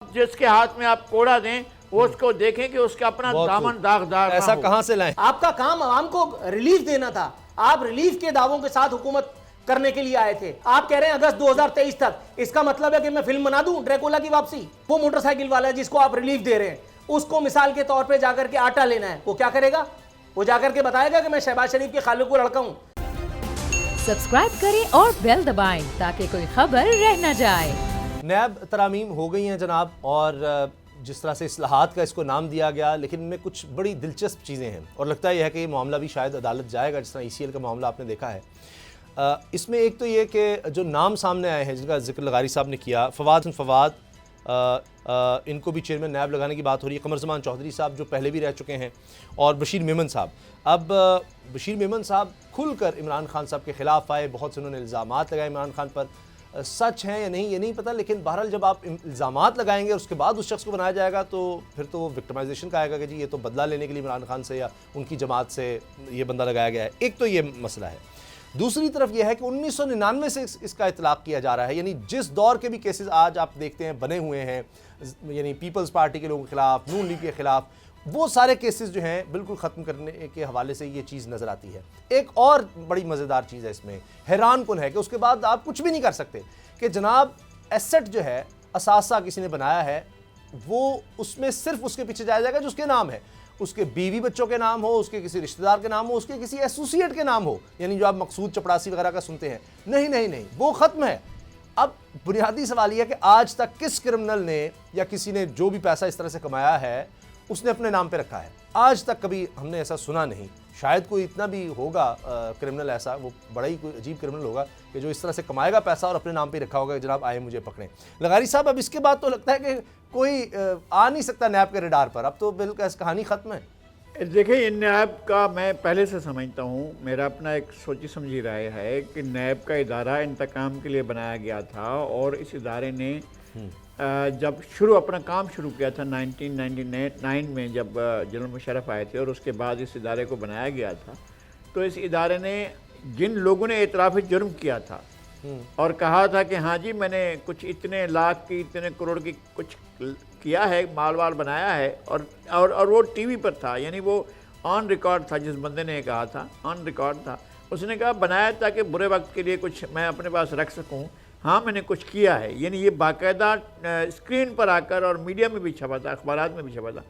जिसके हाथ में आप कोड़ा दें वो उसको देखें कि उसका अपना दामन दागदार ऐसा कहां से लाएं? आपका काम आवाम को रिलीफ देना था। आप रिलीफ के दावों के साथ हुकूमत करने के लिए आए थे। आप कह रहे हैं अगस्त 2023 तक, इसका मतलब है कि मैं फिल्म बना दूं ड्रैकुला की वापसी। वो मोटरसाइकिल वाला है जिसको आप रिलीफ दे रहे हैं, उसको मिसाल के तौर पे जाकर के आटा लेना है, वो क्या करेगा? वो जाकर के बताएगा कि मैं शहबाज शरीफ के खालिद को लड़का हूं। सब्सक्राइब करें और बेल दबाएं ताकि कोई खबर रह न जाए। नैब तरामीम हो गई हैं जनाब, और जिस तरह से इस्लाहात का इसको नाम दिया गया, लेकिन इनमें कुछ बड़ी दिलचस्प चीज़ें हैं और लगता यह है कि ये मामला भी शायद अदालत जाएगा, जिस तरह ECL का मामला आपने देखा है। इसमें एक तो ये कि जो नाम सामने आए हैं जिनका जिक्र लगारी साहब ने किया, फवाद इनको भी चेयरमैन नैब लगाने की बात हो रही है। कमरजमान चौधरी साहब जो पहले भी रह चुके हैं, और बशीर मेमन साहब। अब बशीर मेमन साहब खुलकर इमरान खान साहब के ख़िलाफ़ आए, बहुत से उन्होंने इल्ज़ामात लगाए इमरान खान पर। सच हैं या नहीं ये नहीं पता, लेकिन बहरहाल जब आप इल्ज़ामात लगाएंगे उसके बाद उस शख्स को बनाया जाएगा तो फिर तो विक्टिमाइजेशन का आएगा कि जी ये तो बदला लेने के लिए इमरान खान से या उनकी जमात से ये बंदा लगाया गया है। एक तो ये मसला है। दूसरी तरफ यह है कि 1999 से इसका इतलाक़ किया जा रहा है, यानी जिस दौर के भी केसेस आज आप देखते हैं बने हुए हैं, यानी पीपल्स पार्टी के लोगों के ख़िलाफ़, नून लीग के ख़िलाफ़, वो सारे केसेस जो हैं बिल्कुल ख़त्म करने के हवाले से ये चीज़ नज़र आती है। एक और बड़ी मज़ेदार चीज़ है इसमें, हैरान कुन है कि उसके बाद आप कुछ भी नहीं कर सकते कि जनाब एसेट जो है असासा किसी ने बनाया है, वो उसमें सिर्फ उसके पीछे जाया जाएगा जो उसके नाम है, उसके बीवी बच्चों के नाम हो, उसके किसी रिश्तेदार के नाम हो, उसके किसी एसोसिएट के नाम हो, यानी जो आप मकसूद चपड़ासी वगैरह का सुनते हैं। नहीं, वो ख़त्म है। अब बुनियादी सवाल यह है कि आज तक किस क्रिमिनल ने या किसी ने जो भी पैसा इस तरह से कमाया है उसने अपने नाम पे रखा है? आज तक कभी हमने ऐसा सुना नहीं। शायद कोई इतना भी होगा क्रिमिनल ऐसा, वो बड़ा ही कोई अजीब क्रिमिनल होगा कि जो इस तरह से कमाएगा पैसा और अपने नाम पे रखा होगा कि जनाब आए मुझे पकड़ें। लगारी साहब, अब इसके बाद तो लगता है कि कोई आ नहीं सकता नैब के रडार पर, अब तो बिल्कुल कहानी ख़त्म है। देखिए, इन नैब का मैं पहले से समझता हूँ, मेरा अपना एक सोची समझी राय है कि नैब का इदारा इंतकाम के लिए बनाया गया था, और इस इदारे ने जब अपना काम शुरू किया था 1999 में, जब जनरल मुशर्रफ आए थे और उसके बाद इस इदारे को बनाया गया था, तो इस इदारे ने जिन लोगों ने एतराफ़ जुर्म किया था और कहा था कि हाँ जी मैंने कुछ इतने लाख की, इतने करोड़ की कुछ किया है, माल वाल बनाया है, और वो टीवी पर था, यानी वो ऑन रिकॉर्ड था। जिस बंदे ने कहा था ऑन रिकॉर्ड था, उसने कहा बनाया ताकि बुरे वक्त के लिए कुछ मैं अपने पास रख सकूं, हाँ मैंने कुछ किया है। यानी ये बाकायदा स्क्रीन पर आकर और मीडिया में भी छपा था, अखबारात में भी छपा था।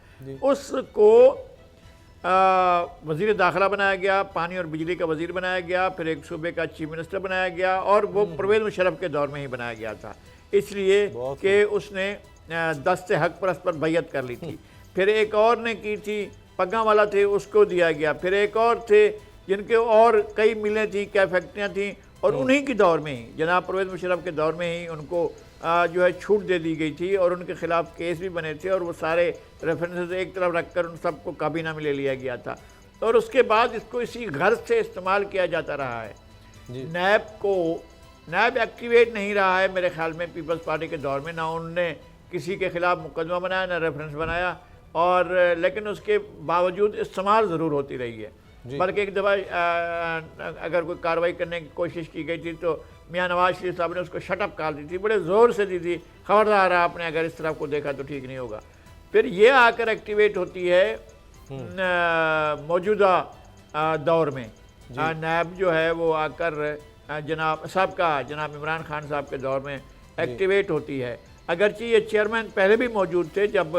उसको वज़ीर दाखिला बनाया गया, पानी और बिजली का वज़ीर बनाया गया, फिर एक सूबे का चीफ मिनिस्टर बनाया गया, और वो परवेज़ मुशर्रफ के दौर में ही बनाया गया था, इसलिए कि उसने दस्ते हक परस्त पर बैयत कर ली थी। फिर एक और ने की थी, पग्गा वाला थे, उसको दिया गया। फिर एक और थे जिनके और कई मिलें थी, क्या फैक्ट्रियाँ थीं, और उन्हीं के दौर में ही, जनाब परवेज़ मुशर्रफ के दौर में ही उनको जो है छूट दे दी गई थी, और उनके ख़िलाफ़ केस भी बने थे, और वो सारे रेफरेंसेस एक तरफ रखकर उन सबको काबीना में ले लिया गया था। और उसके बाद इसको इसी गर्ज से इस्तेमाल किया जाता रहा है। नैब एक्टिवेट नहीं रहा है मेरे ख्याल में पीपल्स पार्टी के दौर में, ना उन्होंने किसी के ख़िलाफ़ मुकदमा बनाया, ना रेफरेंस बनाया, और लेकिन उसके बावजूद इस्तेमाल ज़रूर होती रही है। बल्कि एक दफ़ा अगर कोई कार्रवाई करने की कोशिश की गई थी तो मियाँ नवाज शरीफ साहब ने उसको शटअप कॉल दी थी, बड़े ज़ोर से दी थी, खबरदार आपने अगर इस तरफ को देखा तो ठीक नहीं होगा। फिर ये आकर एक्टिवेट होती है मौजूदा दौर में। नैब जो है वो आकर जनाब इमरान खान साहब के दौर में एक्टिवेट होती है। अगरचे ये चेयरमैन पहले भी मौजूद थे, जब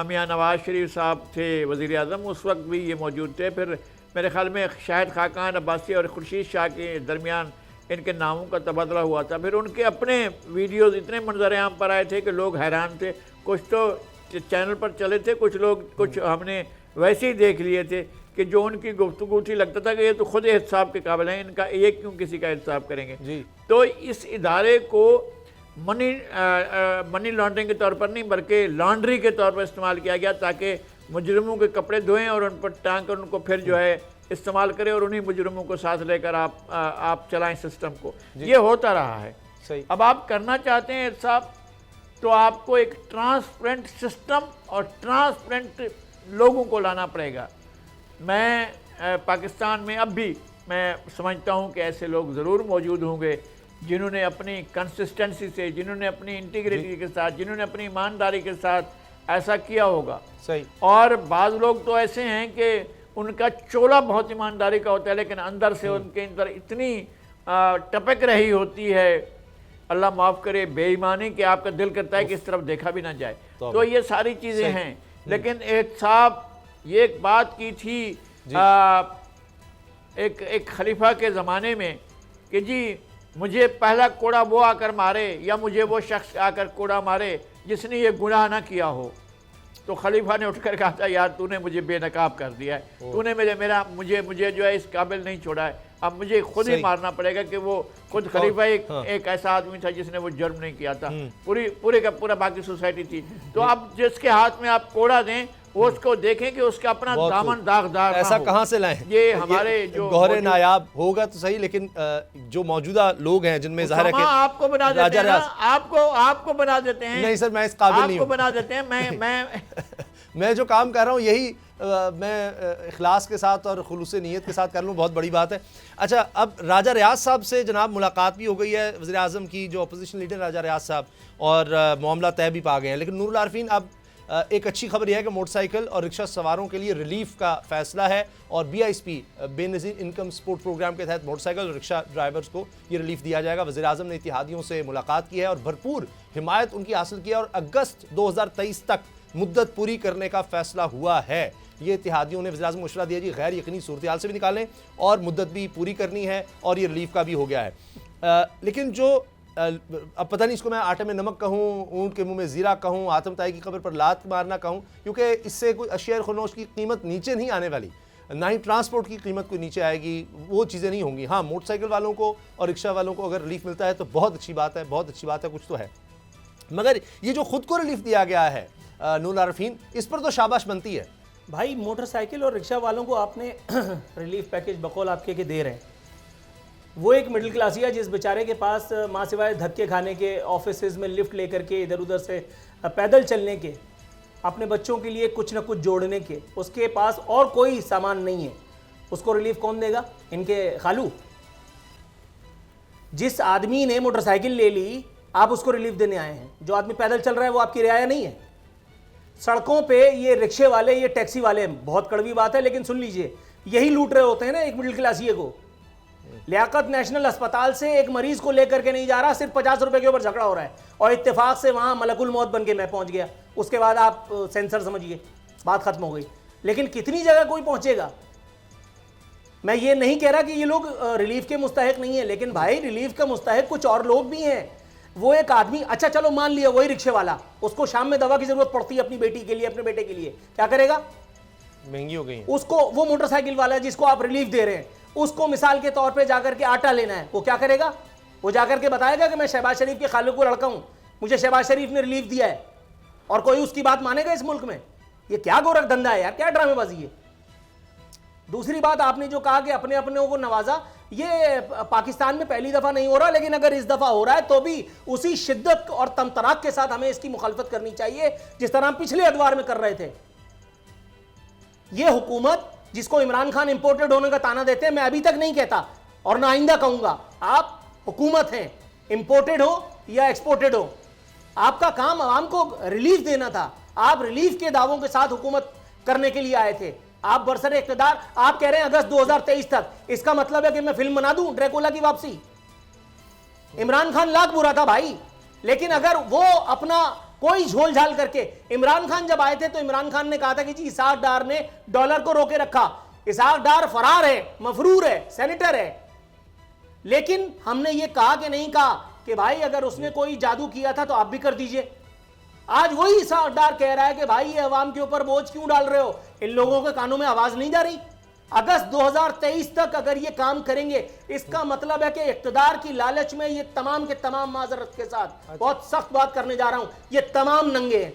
मियाँ नवाज शरीफ साहब थे वज़ीर आज़म, उस वक्त भी ये मौजूद थे। फिर मेरे ख्याल में शाहिद खाकान अब्बासी और खुर्शीद शाह के दरमियान इनके नामों का तबादला हुआ था। फिर उनके अपने वीडियोज़ इतने मंजर आम पर आए थे कि लोग हैरान थे। कुछ तो चैनल पर चले थे, कुछ हमने वैसे ही देख लिए थे कि जो उनकी गुफ्तगू थी लगता था कि ये तो खुद एहतसाब के काबिल हैं, इनका ये क्यों किसी का एहतसाब करेंगे जी। तो इस इदारे को मनी लॉन्ड्रिंग के तौर पर नहीं बल्कि लॉन्ड्री के तौर पर इस्तेमाल किया गया, ताकि मुजरिमों के कपड़े धोएं और उन पर टांग कर उनको फिर जो है इस्तेमाल करें, और उन्हीं मुजरिमों को साथ लेकर आप चलाएं सिस्टम को। ये होता रहा है। सही। अब आप करना चाहते हैं साहब, तो आपको एक ट्रांसपेरेंट सिस्टम और ट्रांसपेरेंट लोगों को लाना पड़ेगा। मैं पाकिस्तान में अब भी मैं समझता हूँ कि ऐसे लोग ज़रूर मौजूद होंगे जिन्होंने अपनी कंसिस्टेंसी से, जिन्होंने अपनी इंटीग्रिटी के साथ, जिन्होंने अपनी ईमानदारी के साथ ऐसा किया होगा। सही। और बाज़ लोग तो ऐसे हैं कि उनका चोला बहुत ईमानदारी का होता है, लेकिन अंदर से उनके अंदर इतनी टपक रही होती है, अल्लाह माफ़ करे, बेईमानी कि आपका दिल करता है कि इस तरफ देखा भी ना जाए। तो ये सारी चीज़ें हैं। लेकिन एक साहब ये एक बात की थी एक खलीफा के ज़माने में कि जी मुझे पहला कोड़ा वो आकर मारे या मुझे वो शख्स आकर कोड़ा मारे जिसने ये गुनाह ना किया हो। तो खलीफा ने उठकर कहा था, यार तूने मुझे बेनकाब कर दिया है, तूने मुझे जो है इस काबिल नहीं छोड़ा है, अब मुझे खुद ही मारना पड़ेगा। कि वो खुद खलीफा एक ऐसा आदमी था जिसने वो जुर्म नहीं किया था, पूरे का पूरा बाकी सोसाइटी थी। तो अब जिसके हाथ में आप कोड़ा दें वो उसको देखें कि उसका अपना दामन दागदार ऐसा कहाँ से लाएं। ये हमारे जो गौहरे नायाब होगा तो सही, लेकिन जो मौजूदा लोग हैं जिनमें ज़ाहिर है कि आपको बना देते हैं, आपको बना देते हैं। नहीं सर, मैं इस काबिल नहीं हूं। आपको बना देते हैं। मैं मैं जो काम कर रहा हूँ यही मैं इखलास के साथ और खुलूस नीयत के साथ कर लूँ, बहुत बड़ी बात है। अच्छा, अब राजा रियाज साहब से जनाब मुलाकात भी हो गई है, वज़ीर आज़म की जो अपोजिशन लीडर राजा रियाज साहब, और मामला तय भी पा गए हैं। लेकिन नूरुल आरिफीन, अब एक अच्छी खबर यह है कि मोटरसाइकिल और रिक्शा सवारों के लिए रिलीफ का फैसला है, और BISP Benazir income support programme के तहत मोटरसाइकिल और रिक्शा ड्राइवर्स को ये रिलीफ दिया जाएगा। वज़ीर आज़म ने इत्तेहादियों से मुलाकात की है और भरपूर हिमायत उनकी हासिल की है, और अगस्त 2023 तक मुद्दत पूरी करने का फैसला हुआ है। ये इत्तेहादियों ने वज़ीर आज़म को मशवरा दिया जी गैर यकीनी सूरत हाल से भी निकालें और मुद्दत भी पूरी करनी है, और ये रिलीफ का भी हो गया है। लेकिन जो अब पता नहीं इसको मैं आटे में नमक कहूँ, ऊँट के मुंह में ज़ीरा कहूँ, आतम ताई की खबर पर लात मारना कहूँ, क्योंकि इससे कोई अशिया खनोश की कीमत नीचे नहीं आने वाली, ना ही ट्रांसपोर्ट की कीमत कोई नीचे आएगी, वो चीज़ें नहीं होंगी। हाँ, मोटरसाइकिल वालों को और रिक्शा वालों को अगर रिलीफ मिलता है तो बहुत अच्छी बात है, बहुत अच्छी बात है, कुछ तो है। मगर ये जो खुद को रिलीफ दिया गया है नूरुल आरिफीन, इस पर तो शाबाश बनती है। भाई मोटरसाइकिल और रिक्शा वालों को आपने रिलीफ पैकेज बकौल आपके के दे रहे हैं। वो एक मिडिल क्लास है जिस बेचारे के पास माँ सिवाय धक्के खाने के, ऑफिसेज में लिफ्ट लेकर के इधर उधर से पैदल चलने के, अपने बच्चों के लिए कुछ ना कुछ जोड़ने के, उसके पास और कोई सामान नहीं है, उसको रिलीफ कौन देगा? इनके खालू। जिस आदमी ने मोटरसाइकिल ले ली आप उसको रिलीफ देने आए हैं, जो आदमी पैदल चल रहा है वो आपकी रियाया नहीं है। सड़कों पे ये रिक्शे वाले, ये टैक्सी वाले, बहुत कड़वी बात है लेकिन सुन लीजिए, यही लूट रहे होते हैं ना एक मिडिल क्लासिये को। लियाकत नेशनल अस्पताल से एक मरीज को लेकर के नहीं जा रहा, सिर्फ 50 रुपए के ऊपर झगड़ा हो रहा है, और इत्तेफाक से वहां मलकुल मौत बन के मैं पहुंच गया। उसके बाद आप सेंसर समझिए, बात खत्म हो गई। लेकिन कितनी जगह कोई पहुंचेगा? मैं ये नहीं कह रहा कि ये लोग रिलीफ के मुस्तहिक नहीं है, लेकिन भाई रिलीफ का मुस्तहिक कुछ और लोग भी हैं। वो एक आदमी, अच्छा चलो मान लिया वही रिक्शे वाला, उसको शाम में दवा की जरूरत पड़ती है अपनी बेटी के लिए, अपने बेटे के लिए, क्या करेगा? महंगी हो गई। उसको, वो मोटरसाइकिल वाला जिसको आप रिलीफ दे रहे हैं, उसको मिसाल के तौर पे जाकर के आटा लेना है, वो क्या करेगा? वो जाकर के बताएगा कि मैं शहबाज शरीफ के खालिद को लड़का हूं, मुझे शहबाज शरीफ ने रिलीफ दिया है, और कोई उसकी बात मानेगा इस मुल्क में? ये क्या गोरख धंधा है यार, क्या ड्रामेबाजी है। दूसरी बात, आपने जो कहा कि अपने अपनों को नवाजा, ये पाकिस्तान में पहली दफा नहीं हो रहा, लेकिन अगर इस दफा हो रहा है तो भी उसी शिद्दत और तमतराक के साथ हमें इसकी मुखालफत करनी चाहिए जिस तरह हम पिछले अदवार में कर रहे थे। ये हुकूमत जिसको इमरान खान इंपोर्टेड होने का ताना देते हैं, मैं अभी तक नहीं कहता और ना आइंदा कहूंगा, आप हुकूमत हैं, इंपोर्टेड हो या एक्सपोर्टेड हो, आपका काम आवाम को रिलीफ देना था। आप रिलीफ के दावों के साथ हुकूमत करने के लिए आए थे। आप बरसर इक़्तिदार, आप कह रहे हैं अगस्त 2023 तक, इसका मतलब है कि मैं फिल्म बना दूं ड्रैकुला की वापसी। इमरान खान लाख बुरा था भाई, लेकिन अगर वो अपना कोई झोल झाल करके, इमरान खान जब आए थे तो इमरान खान ने कहा था कि जी इसहाक डार ने डॉलर को रोके रखा, इसहाक डार फरार है, मफरूर है, सेनेटर है। लेकिन हमने ये कहा कि नहीं कहा कि भाई अगर उसने कोई जादू किया था तो आप भी कर दीजिए। आज वही इसहाक डार कह रहा है कि भाई ये अवाम के ऊपर बोझ क्यों डाल रहे हो, इन लोगों के कानों में आवाज नहीं जा रही। अगस्त 2023 तक अगर ये काम करेंगे, इसका मतलब है कि इक़्तिदार की लालच में ये तमाम के तमाम, माजरत के साथ बहुत सख्त बात करने जा रहा हूं, ये तमाम नंगे हैं।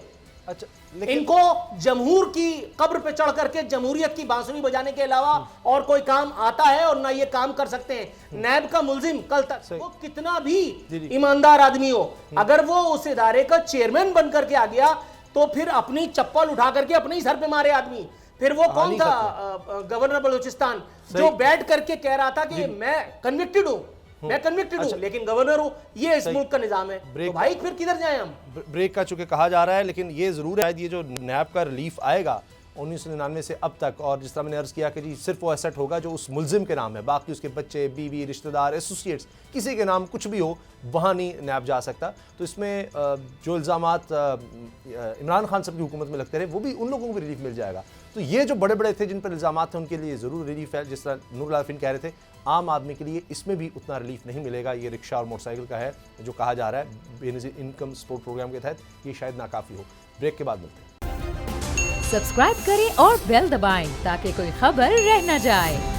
अच्छा, इनको जमहूर की कब्र पे चढ़ करके जमहूरियत की बांसुरी बजाने के अलावा और कोई काम आता है और ना ये काम कर सकते हैं। नैब का मुल्जिम कल तक वो कितना भी ईमानदार आदमी हो, अगर वो उस इदारे का चेयरमैन बन करके आ गया तो फिर अपनी चप्पल उठा करके अपने ही सर पे मारे आदमी। फिर वो कौन था गवर्नर बलूचिस्तान, जो बैठ करके कह रहा था कि मैं कन्विक्टेड हूं, मैं कन्विक्टेड हूं, लेकिन गवर्नर हूं, ये इस मुल्क का निजाम है। तो भाई फिर किधर जाएं हम? ब्रेक का चूंकि कहा जा रहा है, लेकिन ये जरूर है ये जो नैब का रिलीफ आएगा 1999 से अब तक, और जिस तरह मैंने अर्ज किया कि जी सिर्फ वो एसेट होगा जो उस मुलजिम के नाम है, बाकी उसके बच्चे, बीवी, रिश्तेदार, एसोसिएट्स, किसी के नाम कुछ भी हो, वहाँ नहीं नैब जा सकता। तो इसमें जो इल्ज़ामात इमरान खान साहब की हुकूमत में लगते रहे, वो भी उन लोगों को भी रिलीफ मिल जाएगा। तो ये जो बड़े बड़े थे जिन पर इल्ज़ामात थे, उनके लिए ज़रूर रिलीफ है। जिस तरह नूर आलफिन कह रहे थे, आम आदमी के लिए इसमें भी उतना रिलीफ नहीं मिलेगा। ये रिक्शा और मोटरसाइकिल का है जो कहा जा रहा है बेनज़ीर इनकम सपोर्ट प्रोग्राम के तहत, ये शायद नाकाफ़ी हो। ब्रेक के बाद मिलते हैं। सब्सक्राइब करें और बेल दबाएं ताकि कोई खबर रह न जाए।